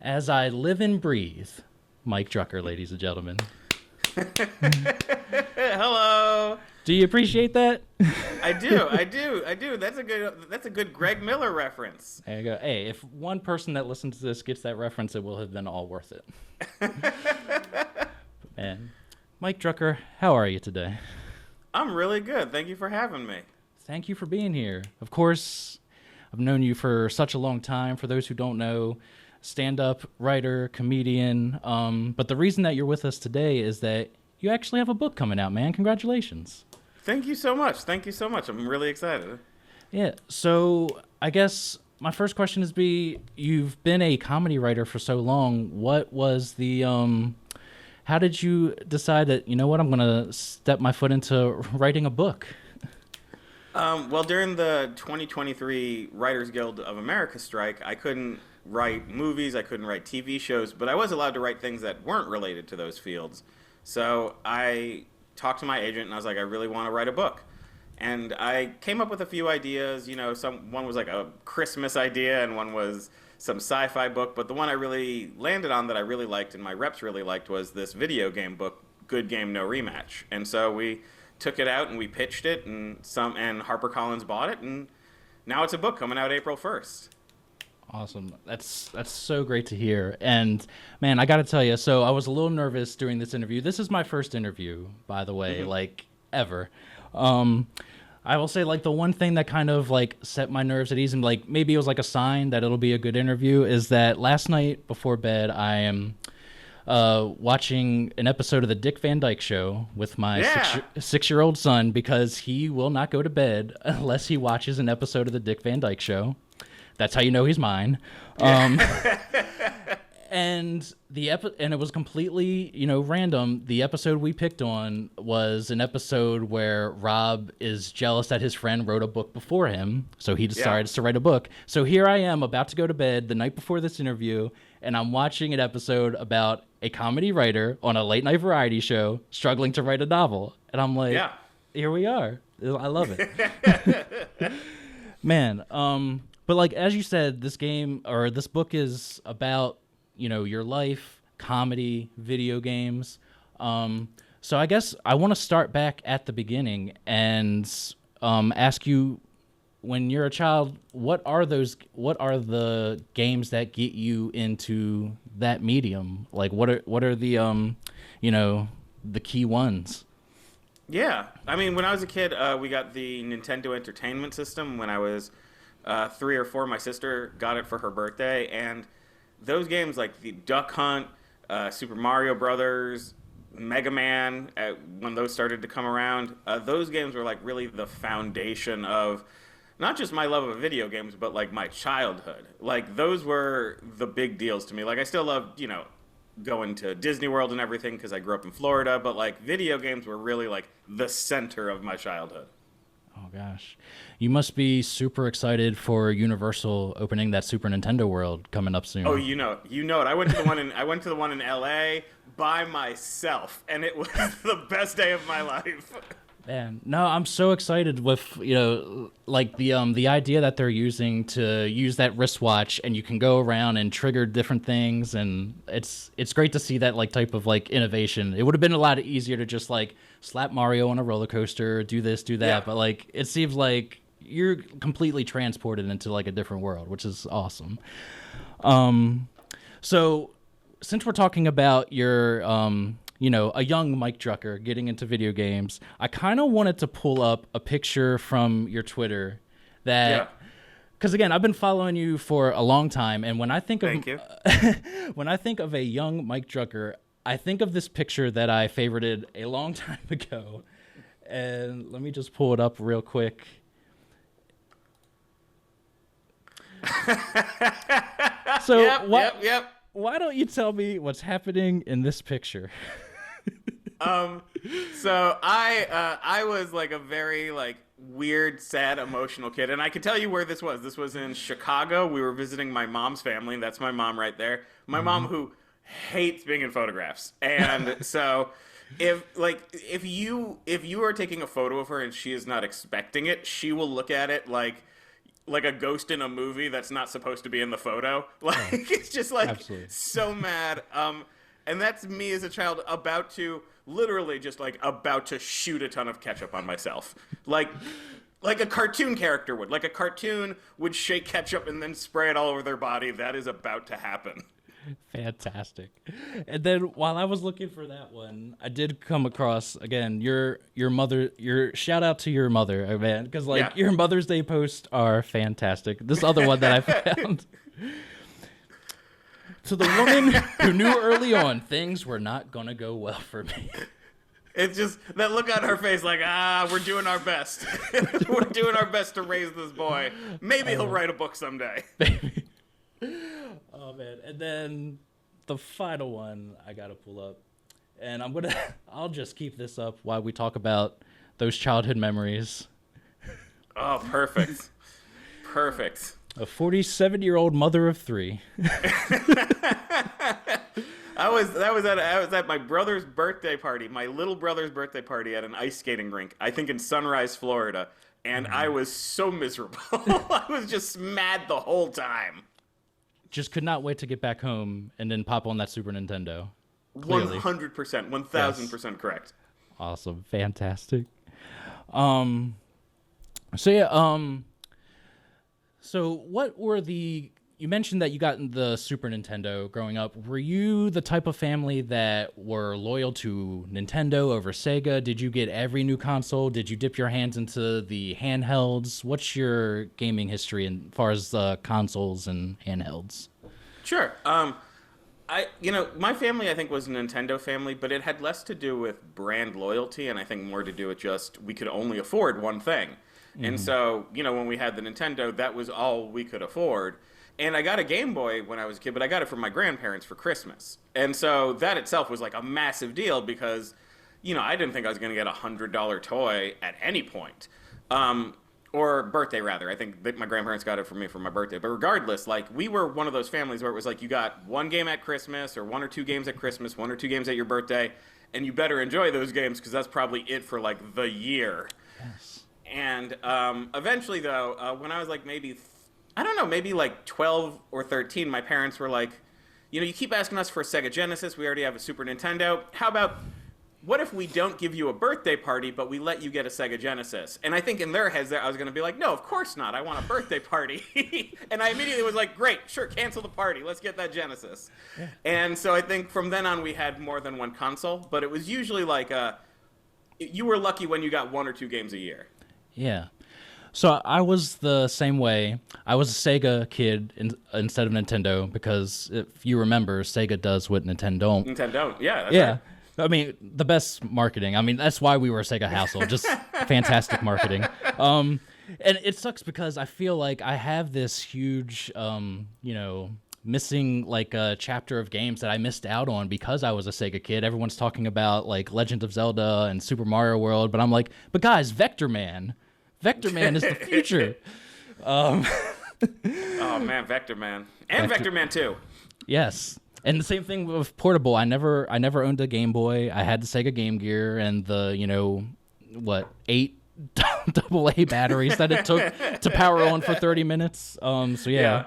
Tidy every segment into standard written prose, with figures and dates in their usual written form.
As I live and breathe, Mike Drucker, ladies and gentlemen. Hello. Do you appreciate that? I do. That's a good Greg Miller reference. There you go. Hey, if one person that listens to this gets that reference, it will have been all worth it. Man, Mike Drucker, how are you today? I'm really good. Thank you for having me. Thank you for being here. Of course, I've known you for such a long time. For those who don't know, stand-up writer, comedian. But the reason that you're with us today is that you actually have a book coming out, man. Congratulations. Thank you so much. Thank you so much. I'm really excited. Yeah. So I guess my first question is you've been a comedy writer for so long. What was how did you decide that, you know what, I'm going to step my foot into writing a book? Well, during the 2023 Writers Guild of America strike, I couldn't write movies, I couldn't write TV shows, but I was allowed to write things that weren't related to those fields. So I talked to my agent and I was like, I really want to write a book. And I came up with a few ideas. One was like a Christmas idea and one was some sci-fi book. But the one I really landed on that I really liked and my reps really liked was this video game book, Good Game, No Rematch. And so we took it out and we pitched it and HarperCollins bought it. And now it's a book coming out April 1st. Awesome. That's so great to hear. And man, I got to tell you, so I was a little nervous during this interview. This is my first interview, by the way, like ever. I will say, like, the one thing that kind of like set my nerves at ease and like maybe it was like a sign that it'll be a good interview is that last night before bed I am watching an episode of the Dick Van Dyke Show with my six-year-old son because he will not go to bed unless he watches an episode of the Dick Van Dyke Show. That's how you know he's mine. And and it was completely, random. The episode we picked on was an episode where Rob is jealous that his friend wrote a book before him, so he decides to write a book. So here I am about to go to bed the night before this interview, and I'm watching an episode about a comedy writer on a late night variety show struggling to write a novel. And I'm like, here we are. I love it. Man, but like as you said, this book is about, your life, comedy, video games. So I guess I want to start back at the beginning and ask you, when you're a child, what are the games that get you into that medium? Like what are the the key ones? Yeah. I mean, when I was a kid, we got the Nintendo Entertainment System when I was 3 or 4. My sister got it for her birthday, and those games like the Duck Hunt, Super Mario Brothers, Mega Man, when those started to come around, those games were like really the foundation of not just my love of video games, but like my childhood. Like those were the big deals to me. Like I still love, going to Disney World and everything because I grew up in Florida, but like video games were really like the center of my childhood. Oh gosh, you must be super excited for Universal opening that Super Nintendo World coming up soon. Oh, you know it. I went to the one in LA by myself, and it was the best day of my life. Man, no, I'm so excited with like the idea that they're using to use that wristwatch and you can go around and trigger different things, and it's great to see that like type of like innovation. It would have been a lot easier to just like slap Mario on a roller coaster, do this, do that, but like it seems like you're completely transported into like a different world, which is awesome. So since we're talking about your a young Mike Drucker getting into video games, I kind of wanted to pull up a picture from your Twitter that, because again, I've been following you for a long time, and when I think of when I think of a young Mike Drucker, I think of this picture that I favorited a long time ago, and let me just pull it up real quick. So why don't you tell me what's happening in this picture? So I was like a very like weird, sad, emotional kid, and I can tell you where this was. This was in Chicago. We were visiting my mom's family, and that's my mom right there. My mom who hates being in photographs, and so if you are taking a photo of her and she is not expecting it, she will look at it like like a ghost in a movie that's not supposed to be in the photo. Like, it's just like Absolutely. so mad. And that's me as a child about to shoot a ton of ketchup on myself. Like a cartoon character would. Like a cartoon would shake ketchup and then spray it all over their body. That is about to happen. Fantastic. And then while I was looking for that one, I did come across again your mother. Your shout out to your mother, man, because your Mother's Day posts are fantastic. This other one that I found. To the woman who knew early on things were not gonna go well for me. It's just that look on her face, like, we're doing our best. We're doing our best to raise this boy. Maybe he'll write a book someday. Baby. Oh man! And then the final one I gotta pull up, and I'll just keep this up while we talk about those childhood memories. Oh, perfect, perfect. A 47-year-old mother of 3. I was at my brother's birthday party, my little brother's birthday party at an ice skating rink, I think in Sunrise, Florida, and I was so miserable. I was just mad the whole time. Just could not wait to get back home and then pop on that Super Nintendo. Clearly. 100%, 1000% correct. Awesome, fantastic. So yeah, so what were you mentioned that you got the Super Nintendo growing up. Were you the type of family that were loyal to Nintendo over Sega? Did you get every new console? Did you dip your hands into the handhelds? What's your gaming history as far as consoles and handhelds? Sure. My family, I think, was a Nintendo family, but it had less to do with brand loyalty, and I think more to do with just we could only afford one thing. Mm-hmm. And so, when we had the Nintendo, that was all we could afford. And I got a Game Boy when I was a kid, but I got it from my grandparents for Christmas. And so that itself was like a massive deal because, I didn't think I was going to get a $100 toy at any point. Or birthday, rather. I think my grandparents got it for me for my birthday. But regardless, we were one of those families where it was like you got one game at Christmas or 1 or 2 games at Christmas, 1 or 2 games at your birthday, and you better enjoy those games because that's probably it for, the year. Yes. And eventually, though, when I was, maybe 12 or 13, my parents were like, you keep asking us for a Sega Genesis. We already have a Super Nintendo. How about, what if we don't give you a birthday party, but we let you get a Sega Genesis? And I think in their heads, I was going to be like, no, of course not. I want a birthday party. And I immediately was like, great, sure, cancel the party. Let's get that Genesis. Yeah. And so I think from then on, we had more than one console. But it was usually you were lucky when you got 1 or 2 games a year. Yeah. So I was the same way. I was a Sega kid instead of Nintendo because if you remember, Sega does what Nintendo don't. Nintendo, yeah. That's right. I mean, the best marketing. I mean, that's why we were a Sega household. Just fantastic marketing. And it sucks because I feel like I have this huge, missing a chapter of games that I missed out on because I was a Sega kid. Everyone's talking about Legend of Zelda and Super Mario World, but I'm like, but guys, Vector Man is the future. Oh man, Vector Man and Vector Man 2. Yes. And the same thing with portable. I never owned a Game Boy. I had the Sega Game Gear and the 8 AA batteries that it took to power on for 30 minutes. Yeah.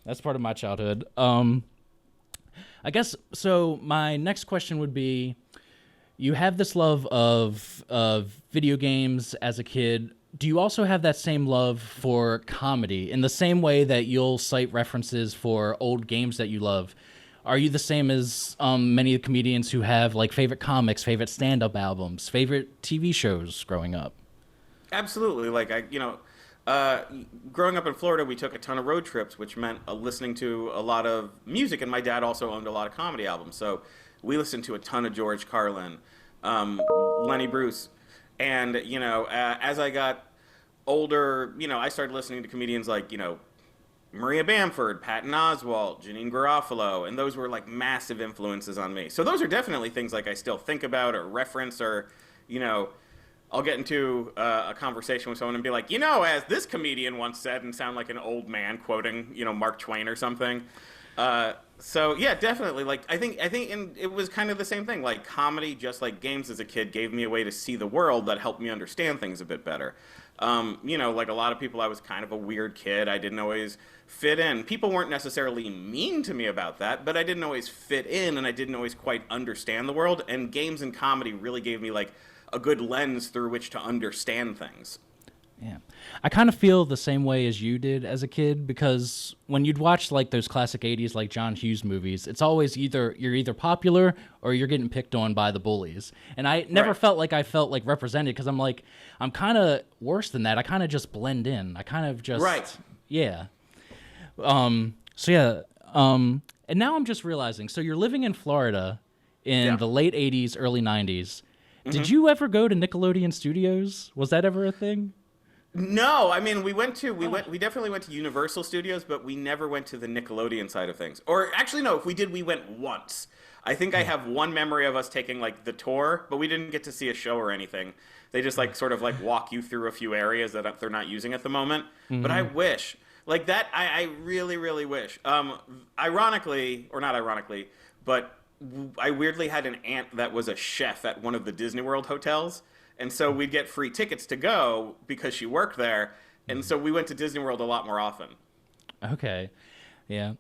That's part of my childhood. I guess so. My next question would be: you have this love of video games as a kid. Do you also have that same love for comedy in the same way that you'll cite references for old games that you love? Are you the same as many comedians who have favorite comics, favorite stand-up albums, favorite TV shows growing up? Absolutely. Growing up in Florida, we took a ton of road trips, which meant listening to a lot of music, and my dad also owned a lot of comedy albums. So we listened to a ton of George Carlin, Lenny Bruce, and as I got older, I started listening to comedians like Maria Bamford, Patton Oswalt, Janine Garofalo, and those were massive influences on me. So those are definitely things I still think about or reference or I'll get into a conversation with someone and be like, as this comedian once said, and sound like an old man quoting, Mark Twain or something. So yeah, definitely. I think it was kind of the same thing. Comedy, just like games as a kid, gave me a way to see the world that helped me understand things a bit better. You know, like a lot of people, I was kind of a weird kid. I didn't always fit in. People weren't necessarily mean to me about that, but I didn't always fit in, and I didn't always quite understand the world. And games and comedy really gave me like a good lens through which to understand things. Yeah. I kind of feel the same way as you did as a kid, because when you'd watch like those classic 80s like John Hughes movies, it's always you're either popular or you're getting picked on by the bullies. And I never felt like I felt like represented, because I'm kind of worse than that. I kind of just blend in. I kind of just yeah. So yeah, and now I'm just realizing, so you're living in Florida in the late 80s, early 90s. Mm-hmm. Did you ever go to Nickelodeon Studios? Was that ever a thing? No, I mean we definitely went to Universal Studios, but we never went to the Nickelodeon side of things. Or actually no, if we did, we went once. I think I have one memory of us taking like the tour, but we didn't get to see a show or anything. They just like sort of like walk you through a few areas that they're not using at the moment. Mm-hmm. But I wish like that. I really, really wish. Ironically, or not ironically, but I weirdly had an aunt that was a chef at one of the Disney World hotels. And so we'd get free tickets to go because she worked there. And so we went to Disney World a lot more often. Okay. Yeah.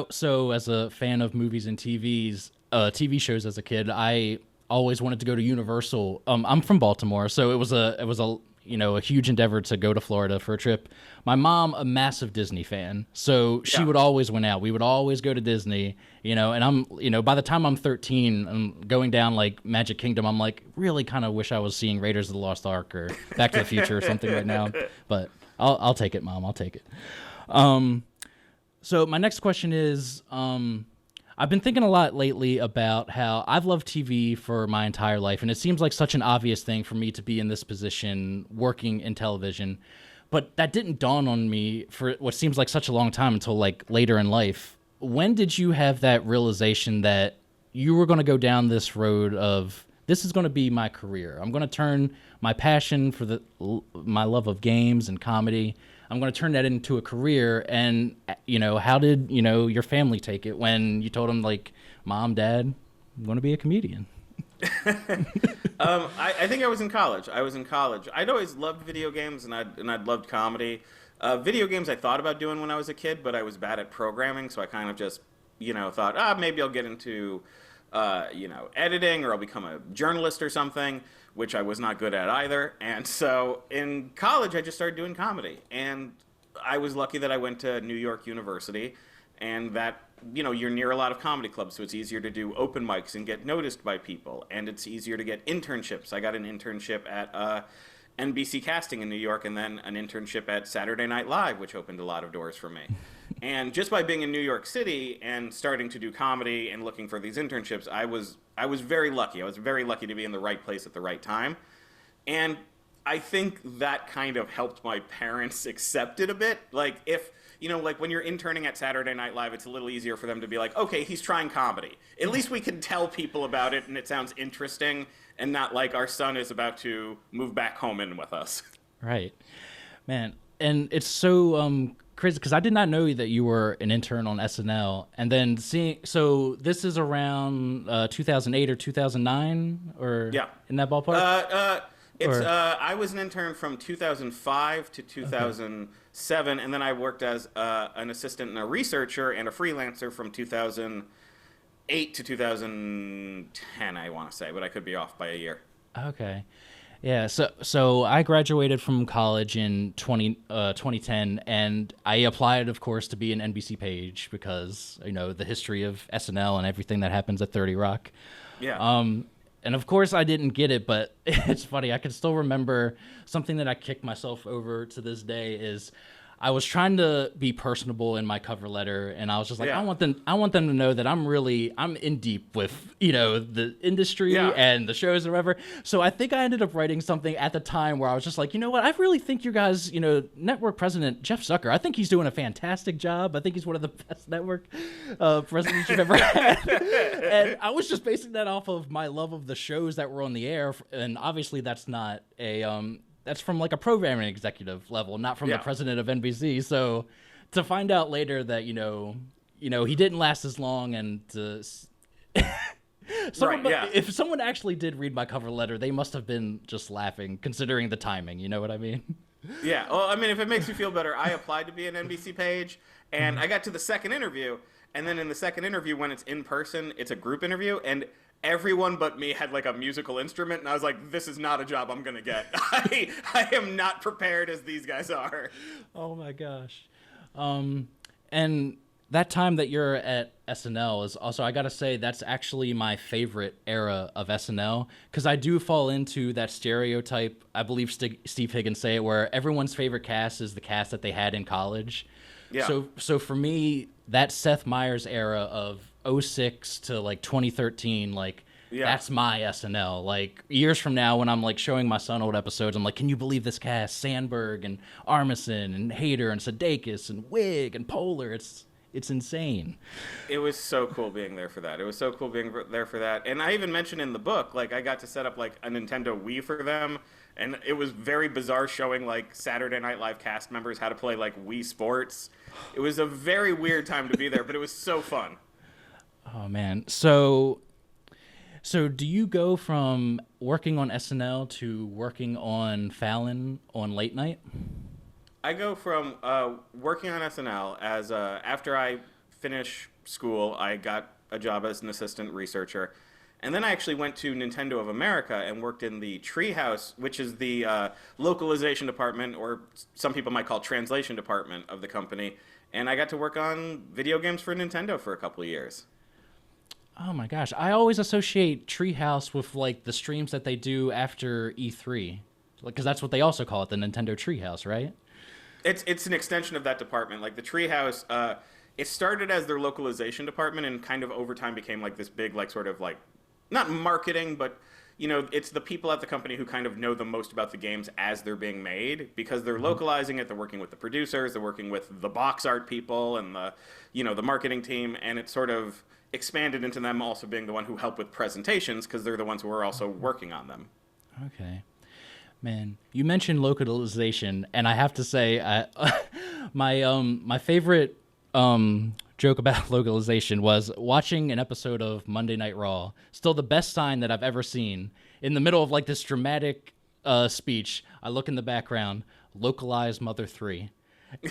So as a fan of movies and TV shows as a kid, I always wanted to go to Universal. I'm from Baltimore, so it was a huge endeavor to go to Florida for a trip. My mom, a massive Disney fan, so she would always went out. We would always go to Disney, and I'm, by the time I'm 13, I'm going down like Magic Kingdom. I'm like, really kind of wish I was seeing Raiders of the Lost Ark or Back to the Future or something right now. But I'll take it, Mom. I'll take it. So my next question is, I've been thinking a lot lately about how I've loved TV for my entire life, and it seems like such an obvious thing for me to be in this position working in television, but that didn't dawn on me for what seems like such a long time until like later in life. When did you have that realization that you were going to go down this road of, this is going to be my career? I'm going to turn my passion for my love of games and comedy, I'm going to turn that into a career. And, how did, your family take it when you told them, like, Mom, Dad, I'm going to be a comedian? I think I was in college. I'd always loved video games, and I'd loved comedy. Video games I thought about doing when I was a kid, but I was bad at programming, so I kind of just, thought, maybe I'll get into, editing, or I'll become a journalist or something, which I was not good at either. And so in college, I just started doing comedy. And I was lucky that I went to New York University, and that, you're near a lot of comedy clubs, so it's easier to do open mics and get noticed by people. And it's easier to get internships. I got an internship at NBC Casting in New York, and then an internship at Saturday Night Live, which opened a lot of doors for me. And just by being in New York City and starting to do comedy and looking for these internships, I was very lucky. I was very lucky to be in the right place at the right time. And I think that kind of helped my parents accept it a bit. Like if, like when you're interning at Saturday Night Live, it's a little easier for them to be like, okay, he's trying comedy. At least we can tell people about it and it sounds interesting, and not like our son is about to move back home in with us. Right. Man, and it's so crazy, because I did not know that you were an intern on SNL. And then so this is around 2008 or 2009, or in that ballpark? I was an intern from 2005 to 2007, and then I worked as an assistant and a researcher and a freelancer from 2008 to 2010, I want to say, but I could be off by a year. Okay. Yeah, so I graduated from college in 2010, and I applied, of course, to be an NBC page because, the history of SNL and everything that happens at 30 Rock. Yeah. And of course I didn't get it, but it's funny. I can still remember something that I kicked myself over to this day is I was trying to be personable in my cover letter, and I was just like, I want them to know that I'm in deep with, the industry and the shows or whatever. So I think I ended up writing something at the time where I was just like, you know what? I really think you guys, network president Jeff Zucker, I think he's doing a fantastic job. I think he's one of the best network presidents you've ever had. And I was just basing that off of my love of the shows that were on the air. And obviously that's not that's from like a programming executive level, not from the president of NBC. So to find out later that, he didn't last as long, and if someone actually did read my cover letter, they must have been just laughing considering the timing. You know what I mean? Yeah. Well, I mean, if it makes you feel better, I applied to be an NBC page, and I got to the second interview, and then in the second interview, when it's in person, it's a group interview, and everyone but me had like a musical instrument, and I was like, this is not a job I'm gonna get. I am not prepared as these guys are. Oh my gosh. And that time that you're at SNL is also, I gotta say, that's actually my favorite era of SNL, because I do fall into that stereotype. I believe Steve Higgins say it, where everyone's favorite cast is the cast that they had in college. Yeah. So for me, that Seth Meyers era of '06 to like 2013, like that's my SNL. Like years from now, when I'm like showing my son old episodes, I'm like, can you believe this cast? Sandberg and Armisen and Hader and Sudeikis and Wig and Poehler. It's insane. It was so cool being there for that. It was so cool being there for that. And I even mentioned in the book, like, I got to set up, like, a Nintendo Wii for them. And it was very bizarre showing, like, Saturday Night Live cast members how to play, like, Wii Sports. It was a very weird time to be there, but it was so fun. Oh, man. So do you go from working on SNL to working on Fallon on late night? I go from working on SNL as after I finish school, I got a job as an assistant researcher, and then I actually went to Nintendo of America and worked in the Treehouse, which is the localization department, or some people might call translation department of the company, and I got to work on video games for Nintendo for a couple of years. Oh my gosh, I always associate Treehouse with like the streams that they do after E3, because that's what they also call it, the Nintendo Treehouse, right? It's an extension of that department. Like the Treehouse, it started as their localization department and kind of over time became like this big, like sort of like, not marketing, but you know, it's the people at the company who kind of know the most about the games as they're being made, because they're localizing it. They're working with the producers, they're working with the box art people and the, you know, the marketing team, and it sort of expanded into them also being the one who help with presentations because they're the ones who are also working on them. Okay. Man, you mentioned localization, and I have to say, my favorite joke about localization was watching an episode of Monday Night Raw. Still the best sign that I've ever seen. In the middle of like this dramatic speech, I look in the background, localized Mother 3.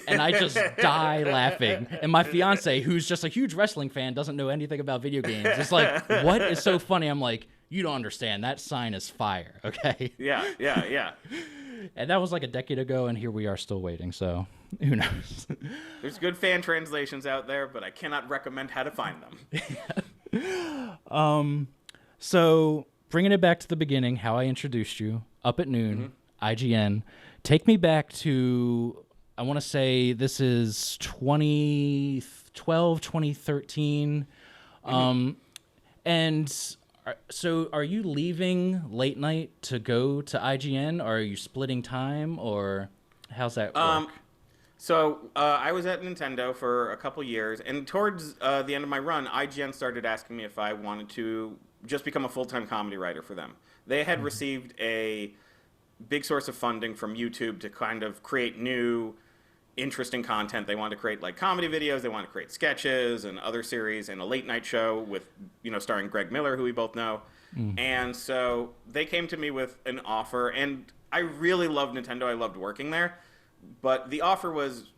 And I just die laughing. And my fiance, who's just a huge wrestling fan, doesn't know anything about video games. It's like, what is so funny? I'm like, you don't understand. That sign is fire, okay? Yeah. And that was like a decade ago, and here we are still waiting, so who knows? There's good fan translations out there, but I cannot recommend how to find them. So bringing it back to the beginning, how I introduced you, Up at Noon, IGN. Take me back to, I want to say this is 2012, 2013. And so are you leaving late night to go to IGN, or are you splitting time, or how's that work? So I was at Nintendo for a couple years, and towards the end of my run, IGN started asking me if I wanted to just become a full-time comedy writer for them. They had received a big source of funding from YouTube to kind of create new, interesting content. They wanted to create like comedy videos, they wanted to create sketches and other series, and a late night show with, you know, starring Greg Miller, who we both know. And so they came to me with an offer, and I really loved Nintendo. I loved working there, but the offer was,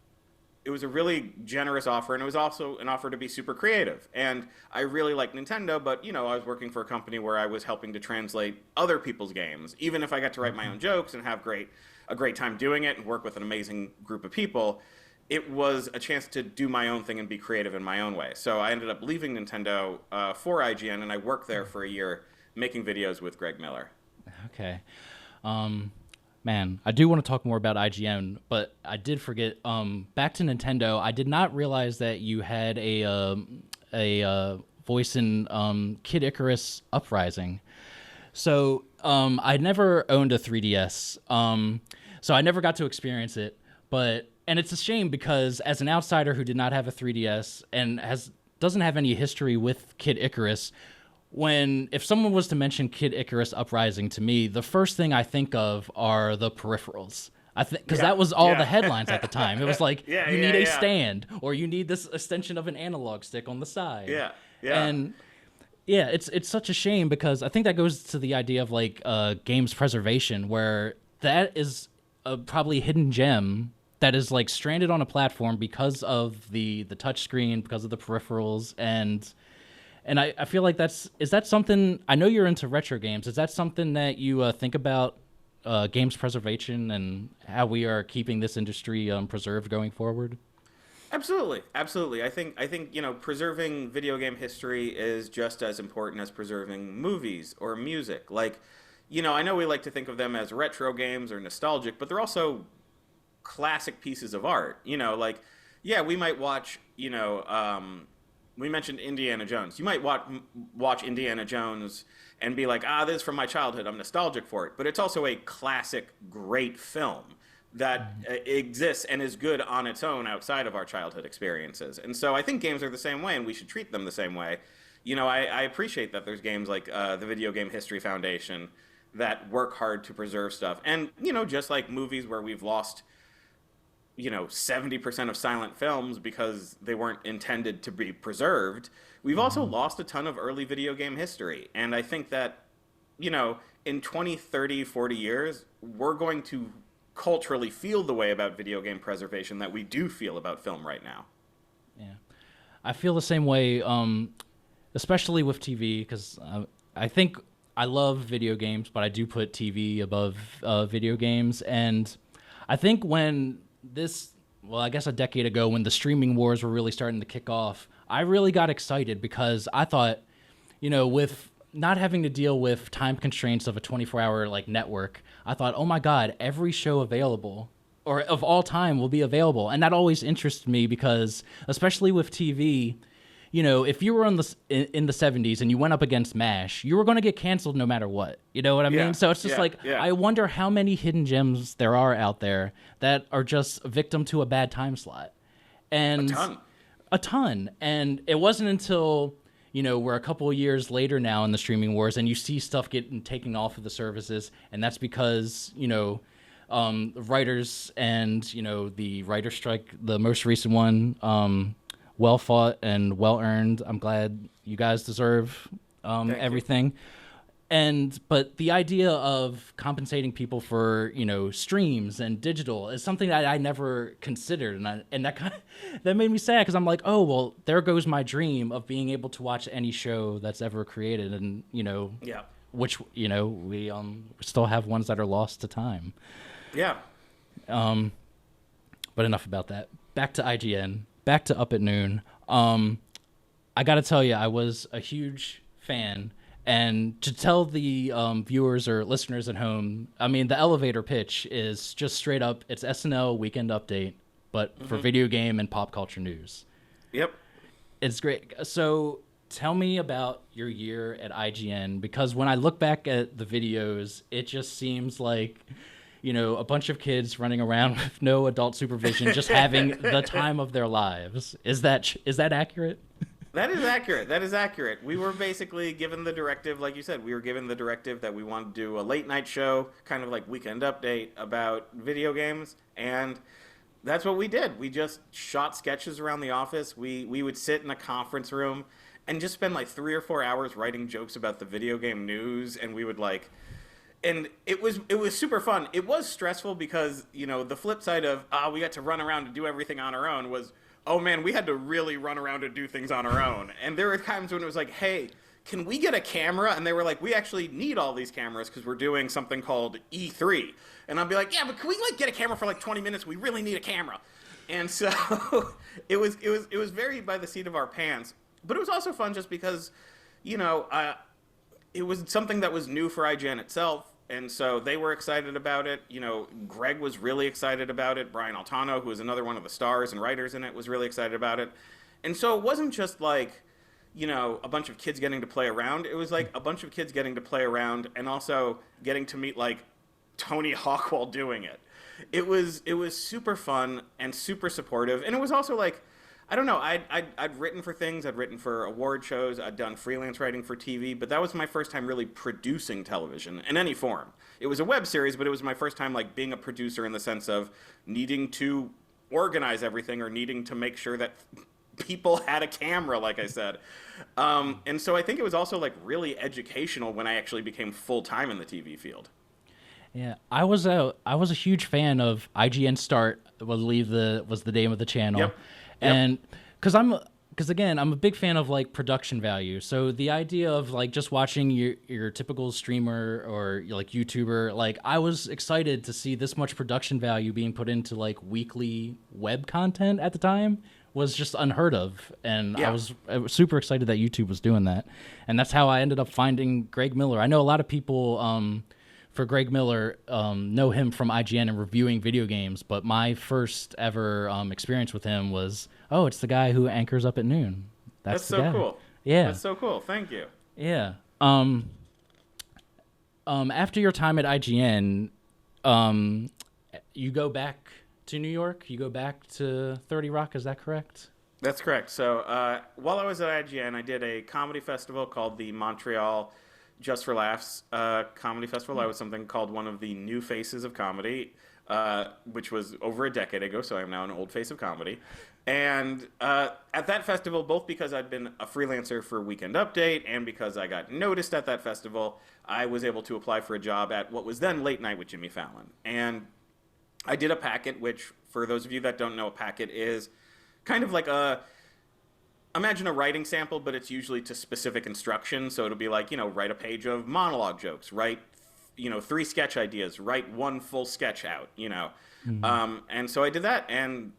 it was a really generous offer, and it was also an offer to be super creative. And I really like Nintendo, but, you know, I was working for a company where I was helping to translate other people's games. Even if I got to write my own jokes and have a great time doing it and work with an amazing group of people, it was a chance to do my own thing and be creative in my own way. So I ended up leaving Nintendo for IGN, and I worked there for a year making videos with Greg Miller. Okay. Man, I do want to talk more about IGN, but I did forget. Back to Nintendo, I did not realize that you had a voice in Kid Icarus Uprising. So I never owned a 3DS, so I never got to experience it. And it's a shame because as an outsider who did not have a 3DS and doesn't have any history with Kid Icarus, if someone was to mention Kid Icarus Uprising to me, the first thing I think of are the peripherals. Because that was all the headlines at the time. It was like, you need a stand, or you need this extension of an analog stick on the side. And yeah, it's such a shame, because I think that goes to the idea of like games preservation, where that is a probably hidden gem that is like stranded on a platform because of the touch screen, because of the peripherals, and I feel like is that something, I know you're into retro games, is that something that you think about, games preservation and how we are keeping this industry preserved going forward? Absolutely, absolutely. I think preserving video game history is just as important as preserving movies or music. Like, I know we like to think of them as retro games or nostalgic, but they're also classic pieces of art. Like, yeah, we might watch. We mentioned Indiana Jones. You might watch Indiana Jones and be like, this is from my childhood. I'm nostalgic for it. But it's also a classic, great film that exists and is good on its own outside of our childhood experiences. And so I think games are the same way, and we should treat them the same way. I appreciate that there's games like the Video Game History Foundation that work hard to preserve stuff. And, just like movies where we've lost 70% of silent films because they weren't intended to be preserved, we've also lost a ton of early video game history. And I think that, in 20, 30, 40 years, we're going to culturally feel the way about video game preservation that we do feel about film right now. Yeah. I feel the same way, especially with TV, because I think I love video games, but I do put TV above video games. And I think I guess a decade ago, when the streaming wars were really starting to kick off, I really got excited because I thought, with not having to deal with time constraints of a 24-hour like network, I thought, oh my God, every show available or of all time will be available. And that always interested me because, especially with TV, if you were in the 70s and you went up against MASH, you were going to get canceled no matter what. You know what I mean? So it's just I wonder how many hidden gems there are out there that are just a victim to a bad time slot. And a ton. And it wasn't until, we're a couple of years later now in the streaming wars and you see stuff getting taken off of the services. And that's because, writers and, the writer strike, the most recent one, well fought and well earned. I'm glad you guys deserve everything. But the idea of compensating people for streams and digital is something that I never considered, and that made me sad because I'm like, oh well, there goes my dream of being able to watch any show that's ever created, and which we still have ones that are lost to time. Yeah. But enough about that. Back to IGN. Back to Up at Noon. I got to tell you, I was a huge fan. And to tell the viewers or listeners at home, I mean, the elevator pitch is just straight up, it's SNL Weekend Update, but for video game and pop culture news. Yep. It's great. So tell me about your year at IGN, because when I look back at the videos, it just seems like a bunch of kids running around with no adult supervision, just having the time of their lives. Is that accurate? That is accurate. That is accurate. We were basically given the directive, like you said, we were given the directive that we wanted to do a late night show, kind of like Weekend Update about video games. And that's what we did. We just shot sketches around the office. We would sit in a conference room and just spend like 3 or 4 hours writing jokes about the video game news. And we would and it was super fun. It was stressful because, the flip side of, we got to run around and do everything on our own was, oh man, we had to really run around and do things on our own. And there were times when it was like, hey, can we get a camera? And they were like, we actually need all these cameras because we're doing something called E3. And I'd be like, yeah, but can we get a camera for like 20 minutes? We really need a camera. And so it was very by the seat of our pants. But it was also fun just because, it was something that was new for IGN itself. And so they were excited about it. Greg was really excited about it. Brian Altano, who was another one of the stars and writers in it, was really excited about it. And so it wasn't just like, a bunch of kids getting to play around. It was like a bunch of kids getting to play around and also getting to meet like Tony Hawk while doing it. It was super fun and super supportive. And it was also like, I don't know, I'd written for things, I'd written for award shows, I'd done freelance writing for TV, but that was my first time really producing television in any form. It was a web series, but it was my first time like being a producer in the sense of needing to organize everything or needing to make sure that people had a camera, like I said. And so I think it was also like really educational when I actually became full-time in the TV field. Yeah, I was a huge fan of IGN Start. Was the name of the channel, Yep. and because again I'm a big fan of like production value. So the idea of like just watching your typical streamer or like YouTuber, like I was excited to see this much production value being put into like weekly web content at the time was just unheard of, and Yeah. I was super excited that YouTube was doing that, and that's how I ended up finding Greg Miller. I know a lot of people. For Greg Miller, know him from IGN and reviewing video games, but my first ever experience with him was, it's the guy who anchors up at noon. That's the so guy. cool. Yeah. That's so cool. Thank you. Yeah. After your time at IGN, you go back to New York. You go back to 30 Rock. Is that correct? That's correct. So while I was at IGN, I did a comedy festival called the Montreal Just for Laughs Comedy Festival. I was something called one of the new faces of comedy, which was over a decade ago, so I'm now an old face of comedy. And at that festival, both because I'd been a freelancer for Weekend Update and because I got noticed at that festival, I was able to apply for a job at what was then Late Night with Jimmy Fallon. And I did a packet, which, for those of you that don't know, a packet is kind of like imagine a writing sample, but it's usually to specific instructions. So it'll be like, write a page of monologue jokes, write, 3 sketch ideas, write 1 full sketch out, Mm-hmm. And so I did that, and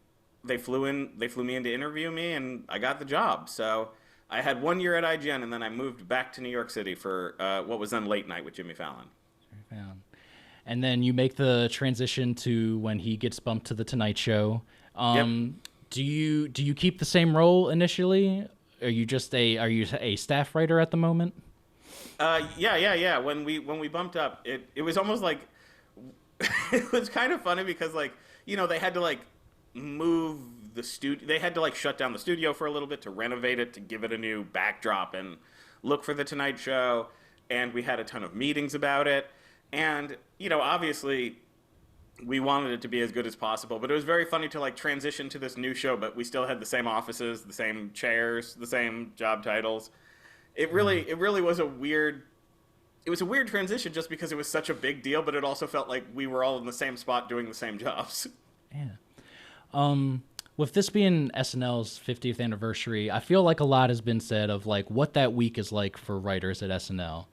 they flew me in to interview me, and I got the job. So I had 1 year at IGN, and then I moved back to New York City for what was then Late Night with Jimmy Fallon. And then you make the transition to when he gets bumped to the Tonight Show. Yep. Do you keep the same role initially? Are you a staff writer at the moment? Yeah. When we bumped up, it was almost like it was kind of funny because they had to move the studio. They had to shut down the studio for a little bit to renovate it, to give it a new backdrop and look for the Tonight Show. And we had a ton of meetings about it. And obviously, we wanted it to be as good as possible, but it was very funny to transition to this new show, but we still had the same offices, the same chairs, the same job titles. It really was a weird transition just because it was such a big deal, but it also felt like we were all in the same spot doing the same jobs. Yeah. With this being SNL's 50th anniversary, I feel like a lot has been said of what that week is like for writers at SNL.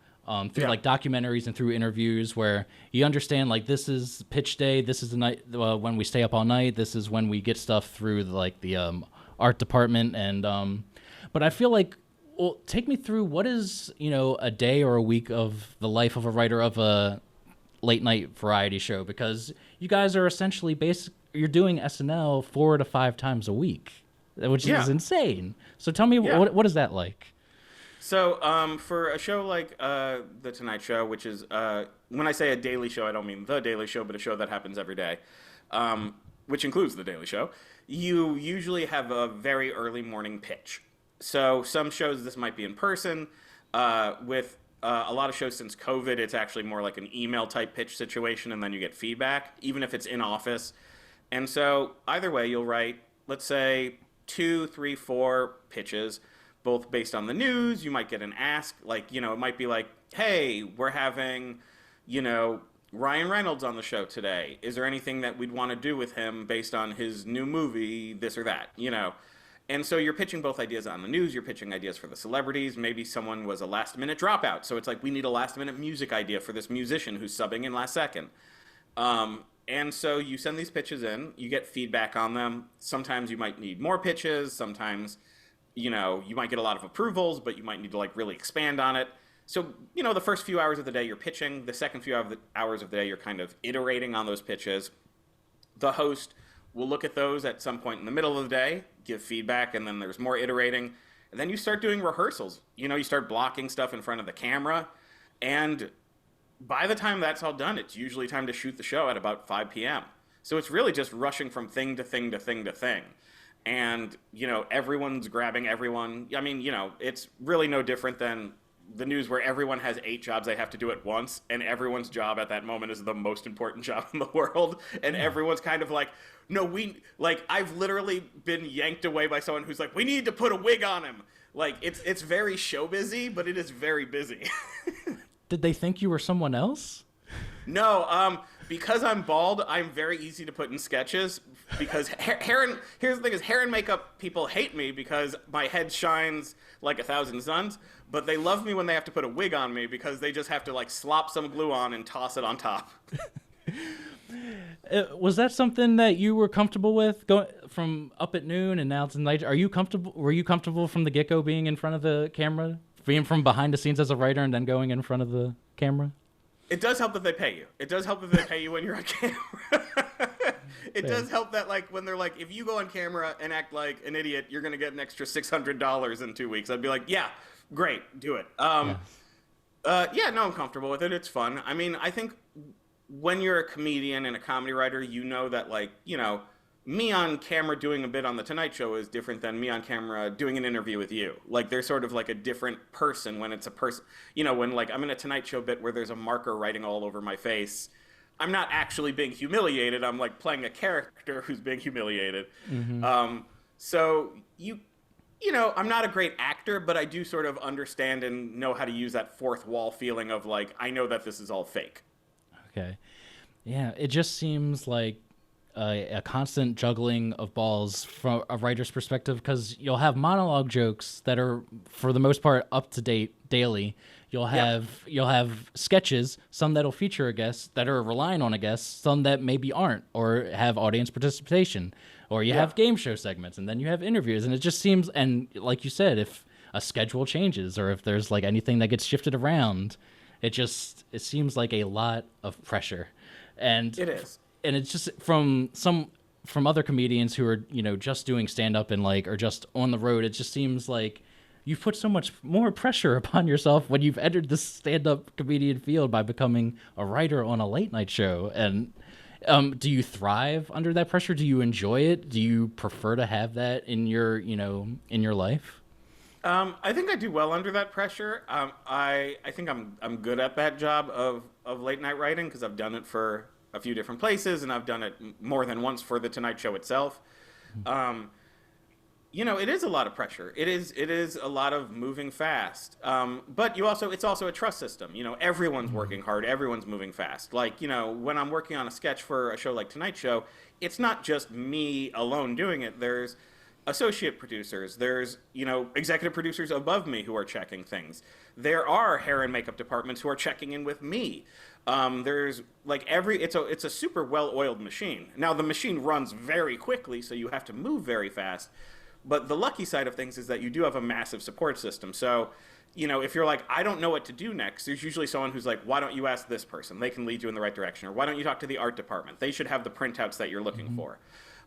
Through documentaries and through interviews where you understand this is pitch day, this is the night when we stay up all night, this is when we get stuff through the art department, and but I feel take me through what is a day or a week of the life of a writer of a late night variety show, because you guys are essentially you're doing SNL 4 to 5 times a week, which is insane. So tell me what is that like? So, for a show like The Tonight Show, which is, when I say a daily show, I don't mean The Daily Show, but a show that happens every day, which includes The Daily Show, you usually have a very early morning pitch. So some shows, this might be in person. With a lot of shows since COVID, it's actually more like an email-type pitch situation, and then you get feedback, even if it's in office. And so either way, you'll write, let's say, 2, 3, 4 pitches, both based on the news. You might get an ask, it might be like, hey, we're having, Ryan Reynolds on the show today. Is there anything that we'd want to do with him based on his new movie, this or that, And so you're pitching both ideas on the news. You're pitching ideas for the celebrities. Maybe someone was a last-minute dropout. So it's we need a last-minute music idea for this musician who's subbing in last second. And so you send these pitches in. You get feedback on them. Sometimes you might need more pitches. Sometimes you might get a lot of approvals, but you might need to really expand on it. So, the first few hours of the day you're pitching. The second few hours of the day you're kind of iterating on those pitches. The host will look at those at some point in the middle of the day, give feedback, and then there's more iterating. And then you start doing rehearsals. You start blocking stuff in front of the camera. And by the time that's all done, it's usually time to shoot the show at about 5 p.m. So it's really just rushing from thing to thing to thing to thing. And, everyone's grabbing everyone. I mean, it's really no different than the news where everyone has 8 jobs they have to do at once, and everyone's job at that moment is the most important job in the world. And everyone's kind of no, I've literally been yanked away by someone who's we need to put a wig on him. It's very show busy, but it is very busy. Did they think you were someone else? No, because I'm bald, I'm very easy to put in sketches. Because here's the thing: is hair and makeup people hate me because my head shines like 1,000 suns. But they love me when they have to put a wig on me because they just have to like slop some glue on and toss it on top. Was that something that you were comfortable with going from Up at Noon and now to Night? Are you comfortable? Were you comfortable from the get-go being in front of the camera, being from behind the scenes as a writer and then going in front of the camera? It does help that they pay you. It does help that they pay you when you're on camera. It does help that, like, when they're like, if you go on camera and act like an idiot, you're going to get an extra $600 in 2 weeks. I'd be like, yeah, great, do it. No, I'm comfortable with it. It's fun. I mean, I think when you're a comedian and a comedy writer, you know that, like, me on camera doing a bit on The Tonight Show is different than me on camera doing an interview with you. Like, they're sort of like a different person when it's a person. When, like, I'm in a Tonight Show bit where there's a marker writing all over my face, I'm not actually being humiliated. I'm, like, playing a character who's being humiliated. Mm-hmm. So, I'm not a great actor, but I do sort of understand and know how to use that fourth wall feeling of, like, I know that this is all fake. Okay. Yeah, it just seems like a constant juggling of balls from a writer's perspective, because you'll have monologue jokes that are, for the most part, up to date daily. You'll have sketches, some that'll feature a guest that are relying on a guest, some that maybe aren't or have audience participation, or you have game show segments, and then you have interviews, and it just seems, and like you said, if a schedule changes or if there's like anything that gets shifted around, it seems like a lot of pressure. And it is. And it's just from other comedians who are, just doing stand-up and like, or just on the road, it just seems like you've put so much more pressure upon yourself when you've entered this stand-up comedian field by becoming a writer on a late night show. And do you thrive under that pressure? Do you enjoy it? Do you prefer to have that in your life? I think I do well under that pressure. I think I'm good at that job of late night writing because I've done it for a few different places, and I've done it more than once for the Tonight Show itself. It is a lot of pressure. It is a lot of moving fast. But it's also a trust system. Everyone's working hard. Everyone's moving fast. Like, when I'm working on a sketch for a show like Tonight Show, it's not just me alone doing it. There's associate producers. There's, executive producers above me who are checking things. There are hair and makeup departments who are checking in with me. There's like it's a super well-oiled machine. Now the machine runs very quickly, so you have to move very fast. But the lucky side of things is that you do have a massive support system. So, if you're like, I don't know what to do next, there's usually someone who's like, why don't you ask this person? They can lead you in the right direction. Or why don't you talk to the art department? They should have the printouts that you're looking for.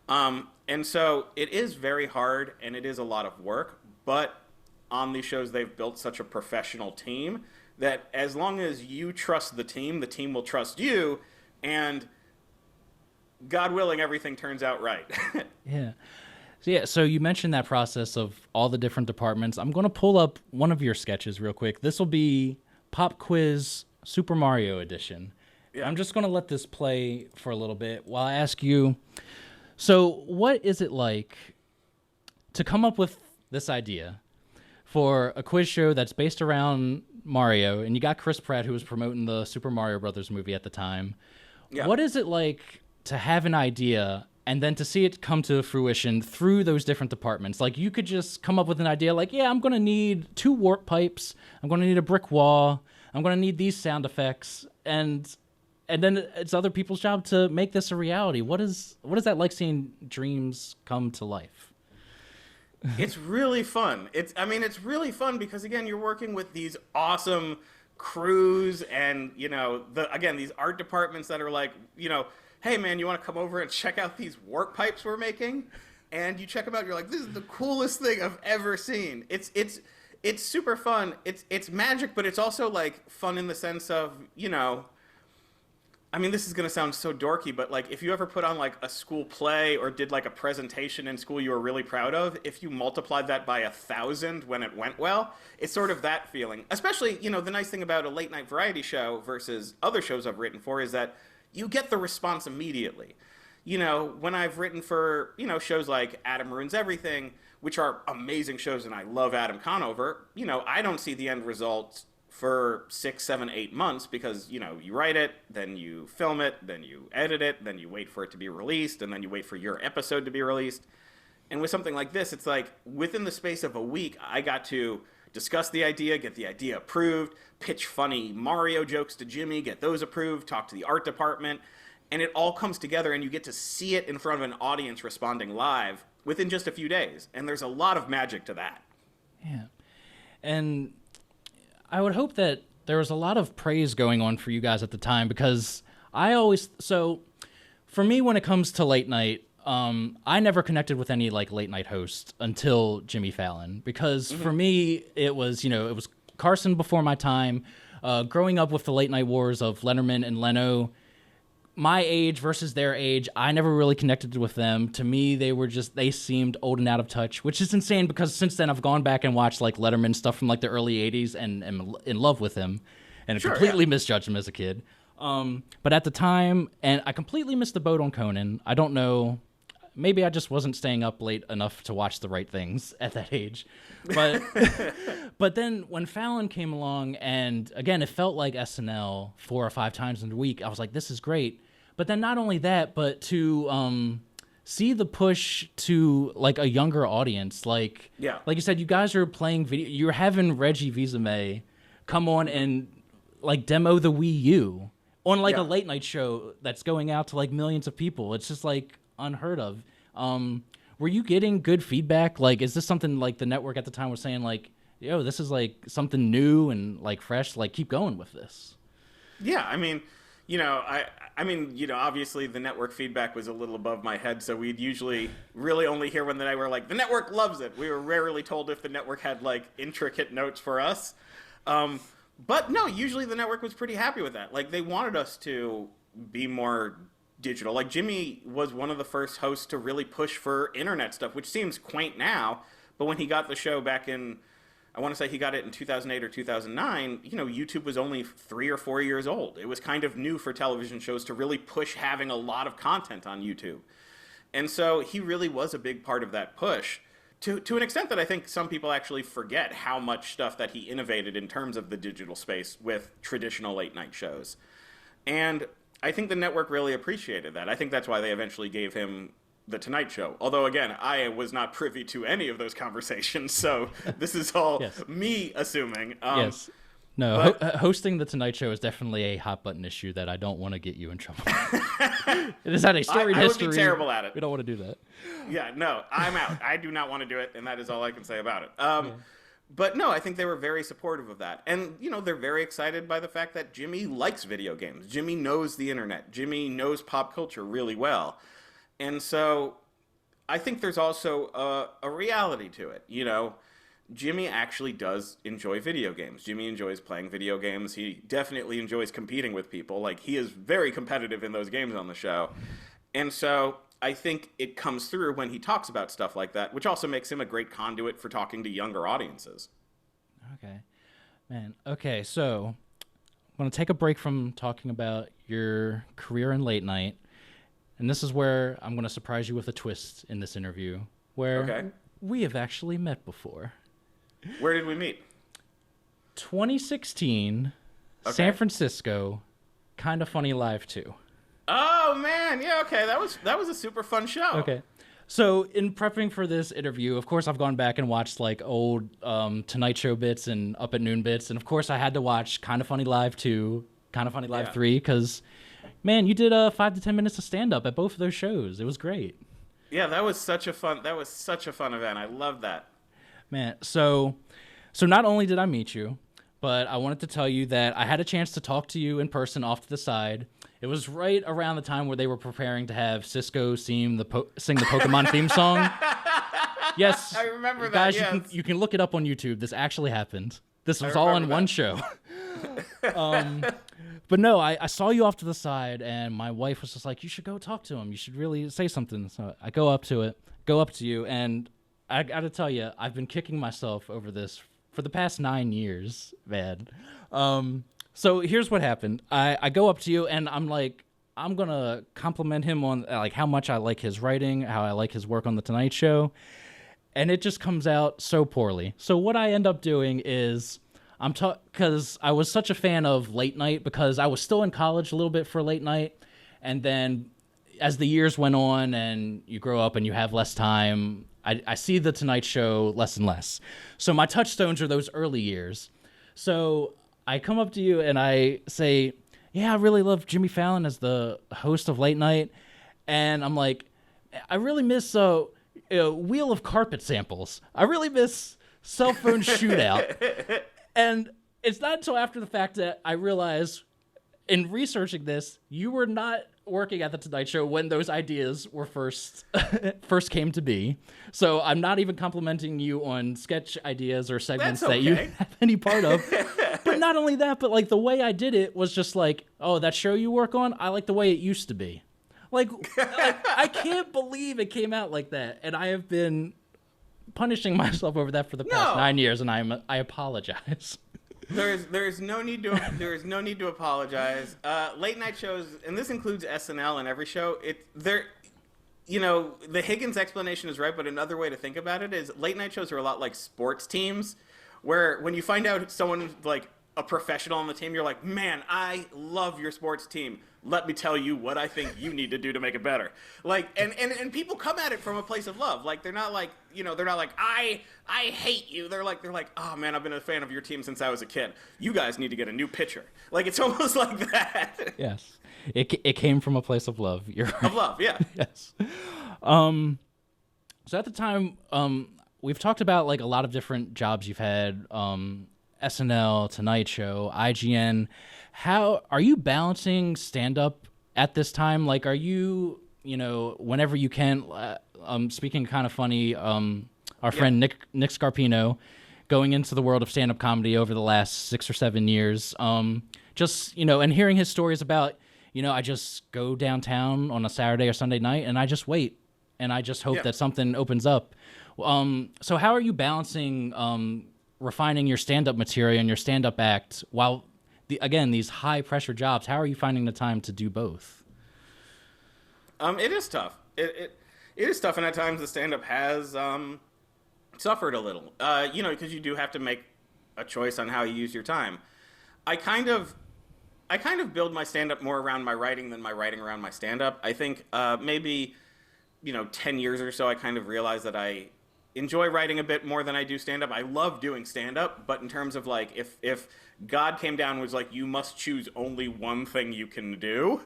And so it is very hard and it is a lot of work, but on these shows they've built such a professional team that as long as you trust the team will trust you, and God willing, everything turns out right. Yeah. So you mentioned that process of all the different departments. I'm going to pull up one of your sketches real quick. This will be Pop Quiz Super Mario Edition. Yeah. I'm just going to let this play for a little bit while I ask you, so what is it like to come up with this idea for a quiz show that's based around Mario, and you got Chris Pratt, who was promoting the Super Mario Brothers movie at the time. Yeah. What is it like to have an idea and then to see it come to fruition through those different departments? Like, you could just come up with an idea like, yeah, I'm going to need 2 warp pipes. I'm going to need a brick wall. I'm going to need these sound effects. And then it's other people's job to make this a reality. What is that like, seeing dreams come to life? It's really fun. It's really fun because, again, you're working with these awesome crews and, these art departments that are like, hey, man, you want to come over and check out these warp pipes we're making? And you check them out, you're like, this is the coolest thing I've ever seen. It's super fun. It's magic, but it's also, like, fun in the sense of, this is going to sound so dorky, but, like, if you ever put on, like, a school play or did, like, a presentation in school you were really proud of, if you multiplied that by 1,000 when it went well, it's sort of that feeling. Especially, the nice thing about a late-night variety show versus other shows I've written for is that you get the response immediately. When I've written for, shows like Adam Ruins Everything, which are amazing shows, and I love Adam Conover, I don't see the end result for 6, 7, 8 months because, you know, you write it, then you film it, then you edit it, then you wait for it to be released, and then you wait for your episode to be released. And with something like this, it's like within the space of a week, I got to discuss the idea, get the idea approved, pitch funny Mario jokes to Jimmy, get those approved, talk to the art department, and it all comes together and you get to see it in front of an audience responding live within just a few days. And there's a lot of magic to that. Yeah. And I would hope that there was a lot of praise going on for you guys at the time because so for me, when it comes to late night, I never connected with any like late night host until Jimmy Fallon because for me, it was Carson before my time, growing up with the late night wars of Letterman and Leno. My age versus their age, I never really connected with them. To me, they seemed old and out of touch, which is insane because since then I've gone back and watched like Letterman stuff from like the early 80s and am in love with him and completely misjudged him as a kid. But at the time, and I completely missed the boat on Conan. I don't know. Maybe I just wasn't staying up late enough to watch the right things at that age. But but then when Fallon came along, and again, it felt like SNL 4 or 5 times in a week, I was like, this is great. But then not only that, but to see the push to like a younger audience, like you said, you guys are playing video. You're having Reggie Fils-Aimé come on and like demo the Wii U on like a late night show that's going out to like millions of people. It's just like unheard of. Were you getting good feedback? Like, is this something like the network at the time was saying like, yo, this is like something new and like fresh, like keep going with this? Yeah. I mean, obviously the network feedback was a little above my head. So we'd usually really only hear when they were like, the network loves it. We were rarely told if the network had like intricate notes for us. But no, usually the network was pretty happy with that. Like they wanted us to be more digital. Like Jimmy was one of the first hosts to really push for internet stuff, which seems quaint now, but when he got the show back in, I want to say he got it in 2008 or 2009, YouTube was only 3 or 4 years old. It was kind of new for television shows to really push having a lot of content on YouTube. And so he really was a big part of that push to an extent that I think some people actually forget how much stuff that he innovated in terms of the digital space with traditional late night shows. And I think the network really appreciated that. I think that's why they eventually gave him The Tonight Show. Although, again, I was not privy to any of those conversations, so this is all me assuming. Yes. No, hosting The Tonight Show is definitely a hot-button issue that I don't want to get you in trouble. It has had a storied history. I would be terrible at it. We don't want to do that. Yeah, no, I'm out. I do not want to do it, and that is all I can say about it. But no, I think they were very supportive of that. And, they're very excited by the fact that Jimmy likes video games. Jimmy knows the internet. Jimmy knows pop culture really well. And so I think there's also a reality to it. Jimmy actually does enjoy video games. Jimmy enjoys playing video games. He definitely enjoys competing with people. Like, he is very competitive in those games on the show. And so I think it comes through when he talks about stuff like that, which also makes him a great conduit for talking to younger audiences. Okay. Man, okay, so I'm going to take a break from talking about your career in late night, and this is where I'm going to surprise you with a twist in this interview, where we have actually met before. Where did we meet? 2016, San Francisco, Kinda Funny Live 2. Oh man, yeah, okay, that was a super fun show. Okay, so in prepping for this interview, of course, I've gone back and watched like old Tonight Show bits and Up at Noon bits, and of course, I had to watch Kinda Funny Live 2, Kinda Funny Live 3, because man, you did 5 to 10 minutes of stand up at both of those shows. It was great. Yeah, that was such a fun event. I love that. Man, so not only did I meet you, but I wanted to tell you that I had a chance to talk to you in person off to the side. It was right around the time where they were preparing to have Cisco sing the Pokemon theme song. Yes. I remember that, guys, yes. you can look it up on YouTube. This actually happened. This was all in one show. But no, I saw you off to the side, and my wife was just like, you should go talk to him. You should really say something. So I go up to you, and I got to tell you, I've been kicking myself over this for the past 9 years, man. So here's what happened. I go up to you, and I'm like, I'm going to compliment him on like how much I like his writing, how I like his work on The Tonight Show, and it just comes out so poorly. So what I end up doing is because I was such a fan of late night because I was still in college a little bit for late night, and then as the years went on and you grow up and you have less time, I see the Tonight Show less and less. So my touchstones are those early years. So I come up to you and I say, yeah, I really love Jimmy Fallon as the host of late night, and I'm like, I really miss Wheel of Carpet samples. I really miss Cell Phone Shootout. And it's not until after the fact that I realized in researching this, you were not working at the Tonight Show when those ideas were first came to be. So I'm not even complimenting you on sketch ideas or segments that you have any part of. But not only that, but like the way I did it was just like, oh, that show you work on, I like the way it used to be. Like I can't believe it came out like that. And I have been punishing myself over that for the past 9 years, and I apologize. There's no need to apologize. Late night shows, and this includes SNL and every show. The Higgins explanation is right, but another way to think about it is late night shows are a lot like sports teams, where when you find out someone like a professional on the team, you're like, man, I love your sports team. Let me tell you what I think you need to do to make it better. Like, and people come at it from a place of love. Like, they're not like, I hate you. They're like, oh man, I've been a fan of your team since I was a kid. You guys need to get a new pitcher. Like, it's almost like that. Yes. It came from a place of love. You're right. Of love, yeah. Yes. So at the time, we've talked about like a lot of different jobs you've had, SNL, Tonight Show, IGN. How are you balancing stand-up at this time? Like, are you, whenever you can, speaking kind of funny, our friend Nick Scarpino, going into the world of stand-up comedy over the last 6 or 7 years, just, and hearing his stories about, I just go downtown on a Saturday or Sunday night and I just wait and I just hope that something opens up. So how are you balancing refining your stand-up material and your stand-up act while, these high-pressure jobs? How are you finding the time to do both? It is tough. It is tough, and at times the stand-up has suffered a little, because you do have to make a choice on how you use your time. I kind of build my stand-up more around my writing than my writing around my stand-up. I think maybe, 10 years or so, I kind of realized that I enjoy writing a bit more than I do stand-up. I love doing stand-up, but in terms of like, if God came down and was like, you must choose only one thing you can do,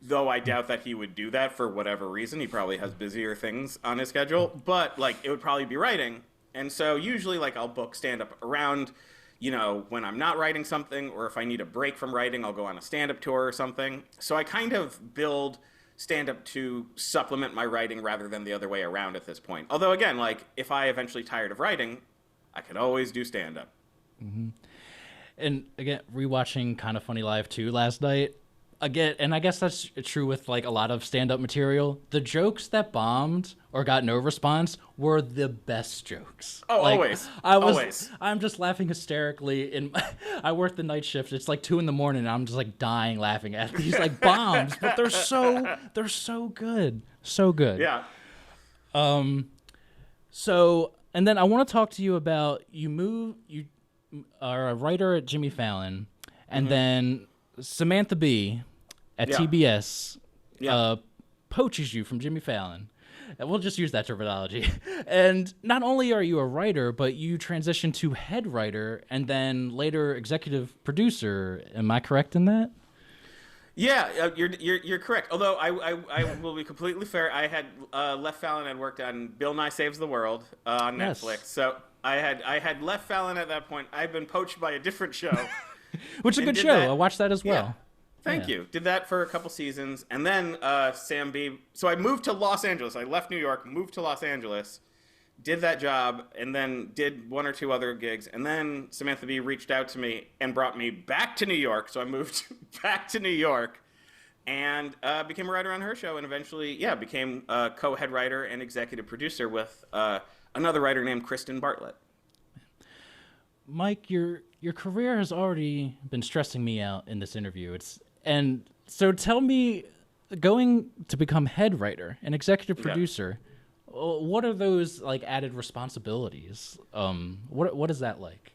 though I doubt that he would do that for whatever reason. He probably has busier things on his schedule, but like, it would probably be writing. And so usually like I'll book stand-up around, when I'm not writing something, or if I need a break from writing, I'll go on a stand-up tour or something. So I kind of build stand-up to supplement my writing rather than the other way around at this point. Although, again, like, if I eventually tired of writing, I could always do stand-up. Mm-hmm. And, again, rewatching Kind of Funny Live 2 last night, again, and I guess that's true with, like, a lot of stand-up material, the jokes that bombed or got no response were the best jokes. Oh, like, always. Always. I'm just laughing hysterically. I work the night shift. It's like 2 a.m. and I'm just like dying laughing at these like bombs, but they're so good. So good. Yeah. So, and then I want to talk to you about you are a writer at Jimmy Fallon, and then Samantha Bee at TBS poaches you from Jimmy Fallon. And we'll just use that terminology. And not only are you a writer, but you transition to head writer and then later executive producer. Am I correct in that? Yeah, you're correct. Although I will be completely fair, I had left Fallon and worked on Bill Nye Saves the World on Netflix. So I had left Fallon at that point. I've been poached by a different show. Which is a good show. I watched that as well. Yeah. Thank you. Did that for a couple seasons. And then Sam B. So I moved to Los Angeles. I left New York, moved to Los Angeles, did that job, and then did 1 or 2 other gigs. And then Samantha Bee reached out to me and brought me back to New York. So I moved back to New York and became a writer on her show, and eventually, became a co-head writer and executive producer with another writer named Kristen Bartlett. Mike, your career has already been stressing me out in this interview. And so tell me, going to become head writer and executive producer, what are those like added responsibilities? What is that like?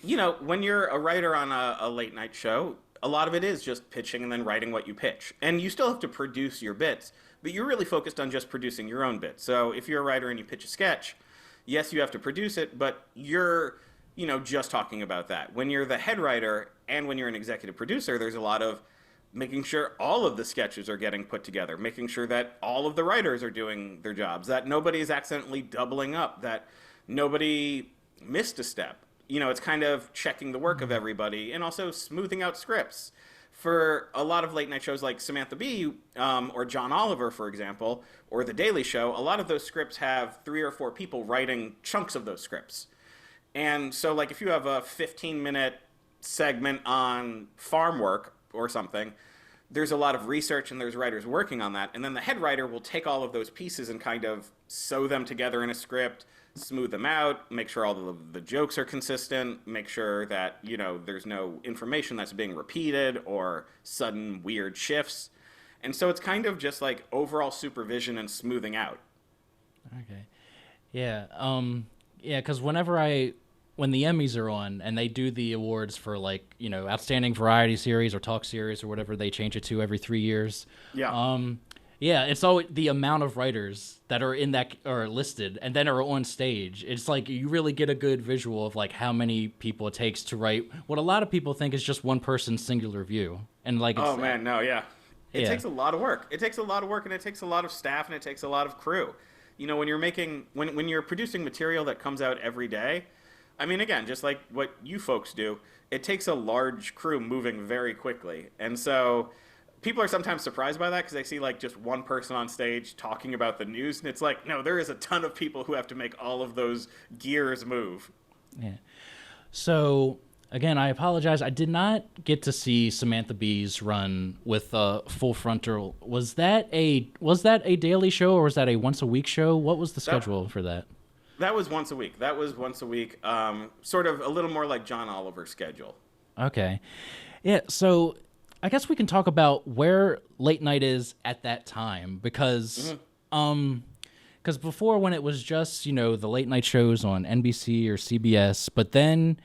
when you're a writer on a late night show, a lot of it is just pitching and then writing what you pitch. And you still have to produce your bits, but you're really focused on just producing your own bits. So if you're a writer and you pitch a sketch, yes, you have to produce it, but you're, just talking about that. When you're the head writer and when you're an executive producer, there's a lot of making sure all of the sketches are getting put together, making sure that all of the writers are doing their jobs, that nobody's accidentally doubling up, that nobody missed a step. It's kind of checking the work of everybody and also smoothing out scripts. For a lot of late night shows like Samantha Bee or John Oliver, for example, or The Daily Show, a lot of those scripts have 3 or 4 people writing chunks of those scripts. And so, like, if you have a 15-minute segment on farm work or something, there's a lot of research and there's writers working on that. And then the head writer will take all of those pieces and kind of sew them together in a script, smooth them out, make sure all of the jokes are consistent, make sure that, there's no information that's being repeated or sudden weird shifts. And so it's kind of just like overall supervision and smoothing out. Okay. Yeah. Because when the Emmys are on and they do the awards for like, outstanding variety series or talk series or whatever they change it to every 3 years. Yeah. Yeah, it's always the amount of writers that are in that are listed and then are on stage. It's like you really get a good visual of like how many people it takes to write what a lot of people think is just one person's singular view. And like, oh man, no, yeah. It takes a lot of work. It takes a lot of work and it takes a lot of staff and it takes a lot of crew. When you're when you're producing material that comes out every day, I mean, again, just like what you folks do, it takes a large crew moving very quickly. And so people are sometimes surprised by that because they see like just one person on stage talking about the news. And it's like, no, there is a ton of people who have to make all of those gears move. Yeah. So again, I apologize. I did not get to see Samantha Bee's run with Full Frontal. Was that a daily show or was that a once a week show? What was the schedule for that? That was once a week. Sort of a little more like John Oliver's schedule. Okay. Yeah, so I guess we can talk about where late night is at that time because before when it was just, the late night shows on NBC or CBS, but then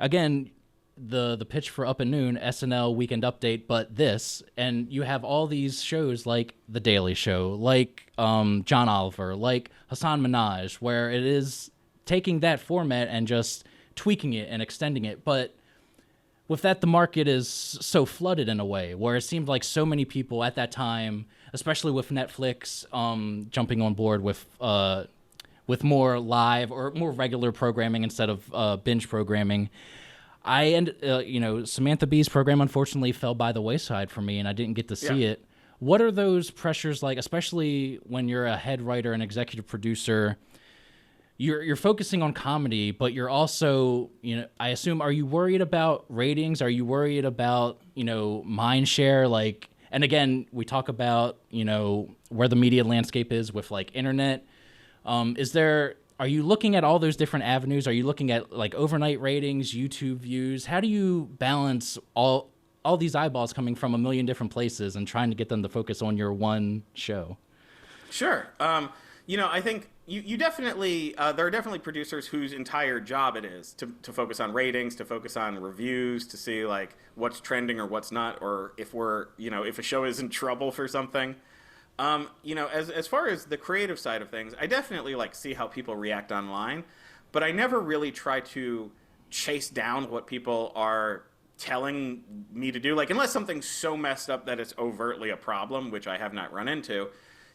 again, the pitch for Up at Noon, SNL Weekend Update, but this, and you have all these shows like The Daily Show, like John Oliver, like Hassan Minhaj, where it is taking that format and just tweaking it and extending it. But with that, the market is so flooded in a way where it seemed like so many people at that time, especially with Netflix jumping on board with more live or more regular programming instead of binge programming. Samantha Bee's program unfortunately fell by the wayside for me, and I didn't get to see it. What are those pressures like, especially when you're a head writer and executive producer? You're focusing on comedy, but you're also, I assume, are you worried about ratings? Are you worried about, mind share? Like, and again, we talk about, where the media landscape is with like internet. Are you looking at all those different avenues? Are you looking at like overnight ratings, YouTube views? How do you balance all these eyeballs coming from a million different places and trying to get them to focus on your one show? Sure. I think you definitely, there are definitely producers whose entire job it is to focus on ratings, to focus on reviews, to see like what's trending or what's not, or if if a show is in trouble for something. As far as the creative side of things, I definitely like see how people react online, but I never really try to chase down what people are telling me to do. Like, unless something's so messed up that it's overtly a problem, which I have not run into,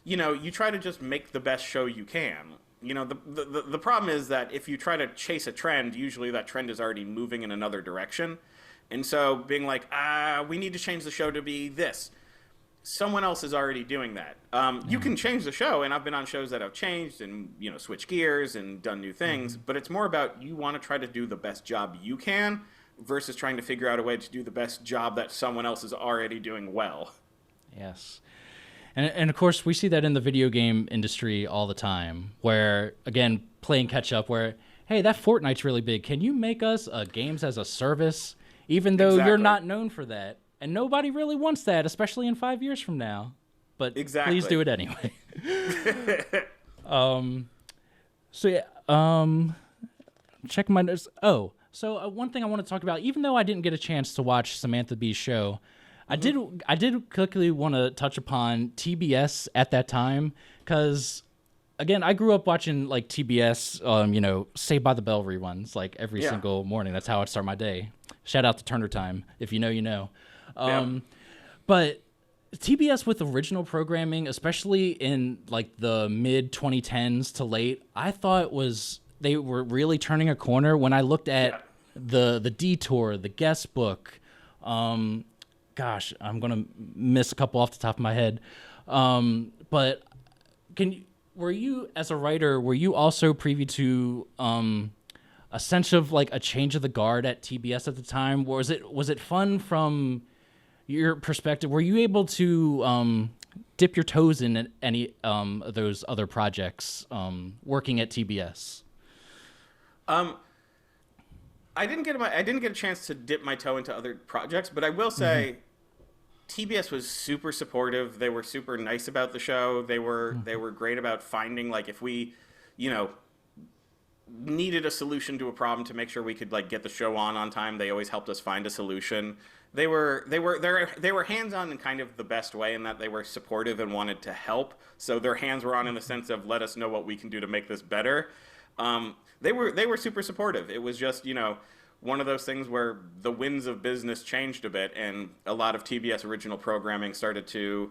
you try to just make the best show you can. The problem is that if you try to chase a trend, usually that trend is already moving in another direction. And so being like, we need to change the show to be this. Someone else is already doing that. You can change the show, and I've been on shows that have changed and, switched gears and done new things, but it's more about you want to try to do the best job you can versus trying to figure out a way to do the best job that someone else is already doing well. Yes. And of course, we see that in the video game industry all the time, where, again, playing catch-up, where, hey, that Fortnite's really big. Can you make us a games as a service, even though you're not known for that? And nobody really wants that, especially in 5 years from now. But please do it anyway. Check my notes. Oh, So one thing I want to talk about, even though I didn't get a chance to watch Samantha Bee's show, I did quickly want to touch upon TBS at that time, because again, I grew up watching like TBS, Saved by the Bell reruns like every single morning. That's how I'd start my day. Shout out to Turner Time. If you know, you know. But TBS with original programming, especially in like the mid 2010s to late, I thought they were really turning a corner when I looked at the Detour, the Guest Book. Gosh, I'm gonna miss a couple off the top of my head. But were you as a writer, were you also privy to a sense of like a change of the guard at TBS at the time? Was it fun from your perspective? Were you able to dip your toes in any of those other projects working at TBS? I didn't get a chance to dip my toe into other projects, but I will say TBS was super supportive. They were super nice about the show. They were great about finding, like, if we, needed a solution to a problem to make sure we could like get the show on time. They always helped us find a solution. They were hands-on in kind of the best way, in that they were supportive and wanted to help. So their hands were on in the sense of, let us know what we can do to make this better. They were super supportive. It was just, one of those things where the winds of business changed a bit, and a lot of TBS original programming started to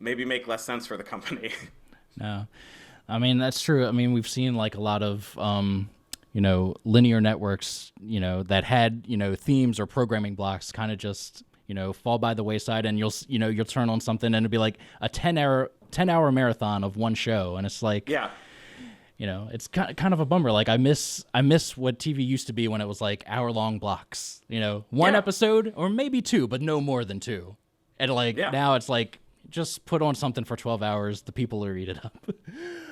maybe make less sense for the company. No, I mean, that's true. I mean, we've seen like a lot of, linear networks, that had, themes or programming blocks kind of just, fall by the wayside, and you'll turn on something and it'll be like a 10-hour marathon of one show. And it's like, it's kind of a bummer. Like I miss what TV used to be when it was like hour-long blocks, one episode or maybe two, but no more than two. And now it's like, just put on something for 12 hours. The people will eat it up.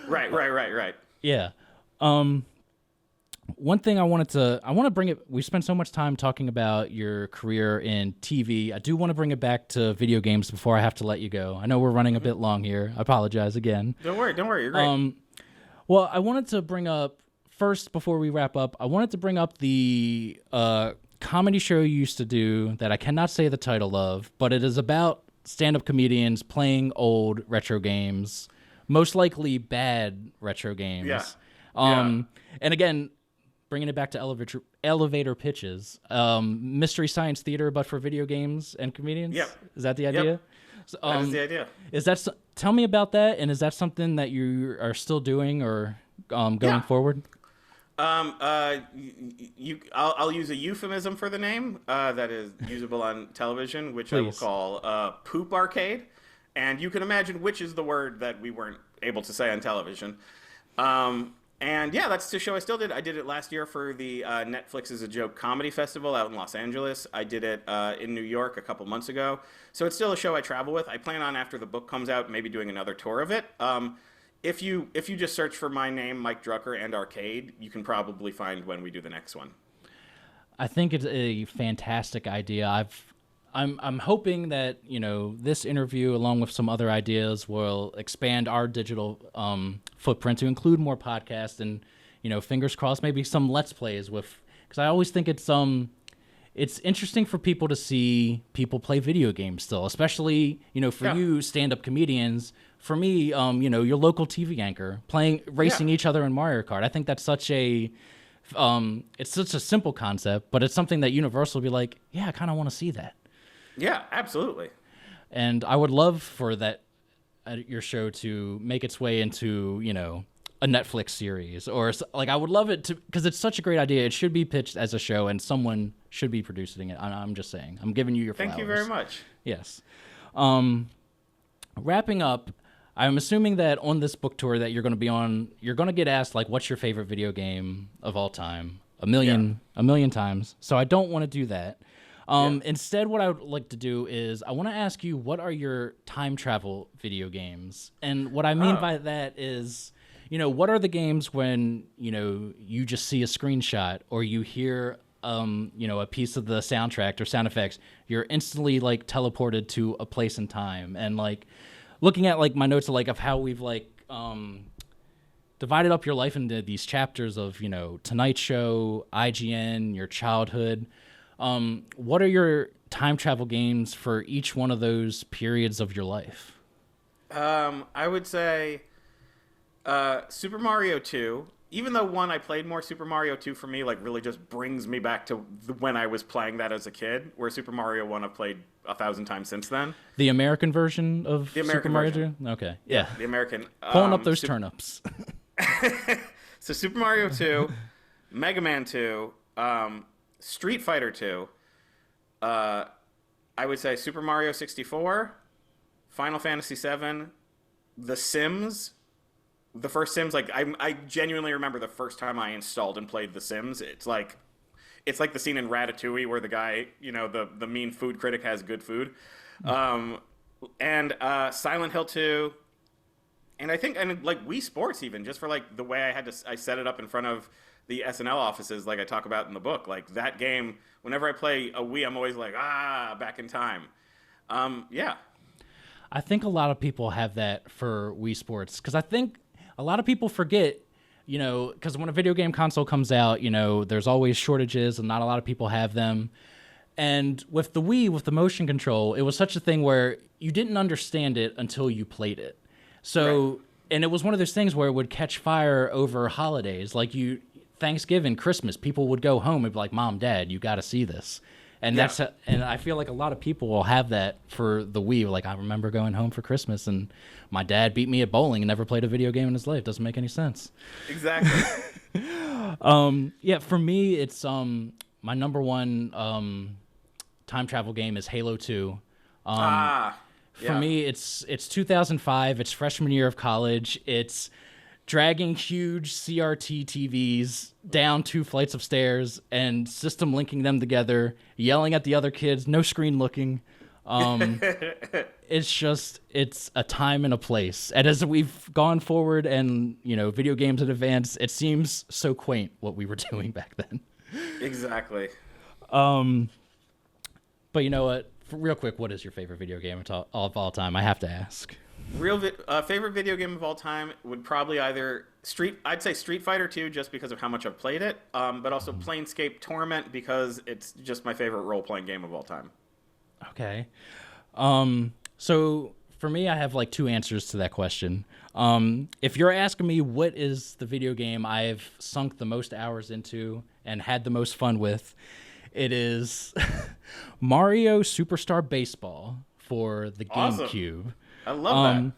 Right. Yeah. One thing I want to bring it, we spent so much time talking about your career in TV. I do want to bring it back to video games before I have to let you go. I know we're running a bit long here. I apologize again. Don't worry. You're great. Well, I wanted to bring up, first, before we wrap up, I wanted to bring up the comedy show you used to do that I cannot say the title of, but it is about stand-up comedians playing old retro games, most likely bad retro games. And again, bringing it back to elevator pitches, Mystery Science Theater, but for video games and comedians. Yep. Is that the idea? Yep. So, that is the idea. Tell me about that, and is that something that you are still doing or going forward? I'll use a euphemism for the name that is usable on television, which I will call Poop Arcade. And you can imagine which is the word that we weren't able to say on television. And yeah, that's the show I still did. I did it last year for the Netflix is a Joke Comedy Festival out in Los Angeles. I did it in New York a couple months ago. So it's still a show I travel with. I plan on, after the book comes out, maybe doing another tour of it. If you just search for my name, Mike Drucker, and Arcade, you can probably find when we do the next one. I think it's a fantastic idea. I'm hoping that this interview, along with some other ideas, will expand our digital footprint to include more podcasts and fingers crossed, maybe some Let's Plays with, because I always think it's interesting for people to see people play video games still, especially for you stand-up comedians. For me, your local TV anchor racing each other in Mario Kart. I think that's such a it's such a simple concept, but it's something that Universal will be like, yeah, I kind of want to see that. Yeah, absolutely. And I would love for that your show to make its way into, a Netflix series, or like I would love it to, because it's such a great idea. It should be pitched as a show, and someone should be producing it. I'm just saying. I'm giving you your flowers. Thank you very much. Yes. Wrapping up, I'm assuming that on this book tour that you're going to be on, you're going to get asked like, what's your favorite video game of all time? A million times. So I don't want to do that. Instead, what I would like to do is I want to ask you, what are your time travel video games? And what I mean by that is, what are the games when, you just see a screenshot or you hear, a piece of the soundtrack or sound effects, you're instantly like teleported to a place and time. And like looking at like my notes of how we've divided up your life into these chapters of, you know, Tonight Show, IGN, your childhood. What are your time travel games for each one of those periods of your life? I would say Super Mario 2. Even though I played more, Super Mario 2 for me like really just brings me back to when I was playing that as a kid. Where Super Mario 1 I've played 1,000 times since then. The American version of The American Super Mario version. 2? Okay, yeah. The American. Pulling up those turnips. So Super Mario 2, Mega Man 2, Street Fighter 2. I would say Super Mario 64, Final Fantasy 7, The Sims. The first Sims, like I genuinely remember the first time I installed and played The Sims. It's like the scene in Ratatouille where the guy, you know, the mean food critic has good food, and Silent Hill 2, and I think like Wii Sports even just for like the way I set it up in front of the SNL offices like I talk about in the book. Like that game, whenever I play a Wii, I'm always like back in time. Yeah. I think a lot of people have that for Wii Sports because I think a lot of people forget, you know, because when a video game console comes out, you know, there's always shortages and not a lot of people have them. And with the Wii, with the motion control, it was such a thing where you didn't understand it until you played it. So, right. And it was one of those things where it would catch fire over holidays. Like Thanksgiving, Christmas, people would go home and be like, Mom, Dad, you got to see this. And and I feel like a lot of people will have that for the Wii. Like, I remember going home for Christmas and my dad beat me at bowling and never played a video game in his life. Doesn't make any sense. Exactly. Yeah, for me, it's my number one time travel game is Halo 2. For me, it's 2005. It's freshman year of college. It's dragging huge CRT TVs down 2 flights of stairs and system linking them together, yelling at the other kids, no screen looking. It's a time and a place. And as we've gone forward and, you know, video games have advanced, it seems so quaint what we were doing back then. Exactly. But you know what? Real quick, what is your favorite video game of all time? I have to ask. Favorite video game of all time would probably I'd say Street Fighter 2 just because of how much I've played it, but also Planescape Torment because it's just my favorite role-playing game of all time. Okay. So for me, I have like 2 answers to that question. If you're asking me what is the video game I've sunk the most hours into and had the most fun with, it is Mario Superstar Baseball for the GameCube. Awesome. I love that.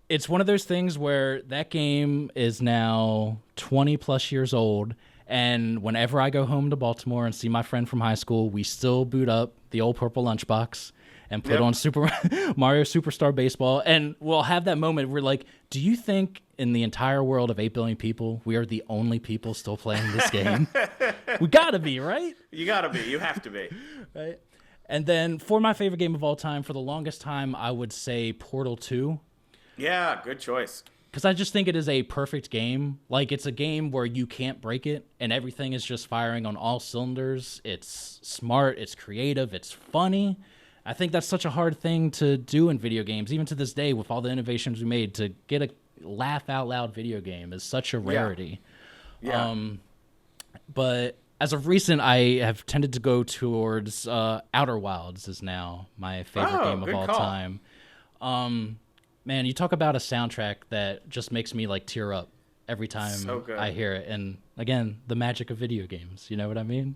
It's one of those things where that game is now 20 plus years old. And whenever I go home to Baltimore and see my friend from high school, we still boot up the old purple lunchbox and put on Super Mario Superstar Baseball. And we'll have that moment where like, do you think in the entire world of 8 billion people, we are the only people still playing this game? We gotta be, right? You gotta be. You have to be. Right. And then for my favorite game of all time, for the longest time, I would say Portal 2. Yeah, good choice. Because I just think it is a perfect game. Like, it's a game where you can't break it, and everything is just firing on all cylinders. It's smart, it's creative, it's funny. I think that's such a hard thing to do in video games, even to this day, with all the innovations we made. To get a laugh-out-loud video game is such a rarity. Yeah. But as of recent, I have tended to go towards Outer Wilds is now my favorite game of all time. Man, you talk about a soundtrack that just makes me like tear up every time I hear it. And again, the magic of video games. You know what I mean?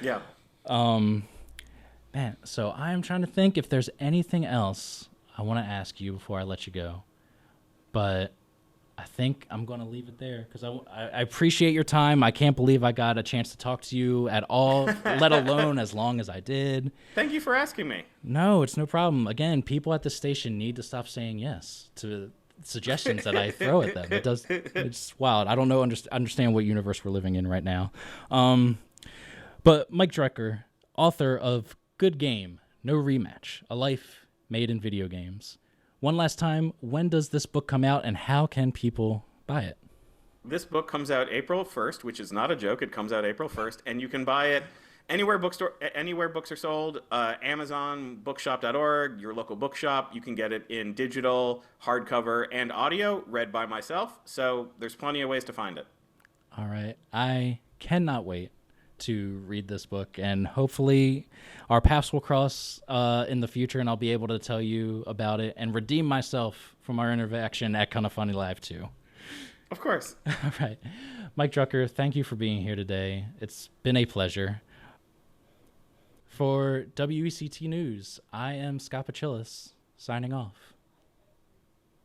Yeah. Man, so I'm trying to think if there's anything else I want to ask you before I let you go. But I think I'm going to leave it there because I appreciate your time. I can't believe I got a chance to talk to you at all, let alone as long as I did. Thank you for asking me. No, it's no problem. Again, people at the station need to stop saying yes to suggestions that I throw at them. It's wild. I don't know, understand what universe we're living in right now. But Mike Drucker, author of Good Game, No Rematch, A Life Made in Video Games. One last time, when does this book come out and how can people buy it? This book comes out April 1st, which is not a joke. It comes out April 1st, and you can buy it Anywhere books are sold, Amazon, bookshop.org, your local bookshop. You can get it in digital, hardcover, and audio, read by myself. So there's plenty of ways to find it. All right. I cannot wait to read this book, and hopefully our paths will cross in the future, and I'll be able to tell you about it and redeem myself from our interaction at Kinda Funny Live too. Of course. All right. Mike Drucker, thank you for being here today. It's been a pleasure. For WECT News, I am Scott Pachilis, signing off.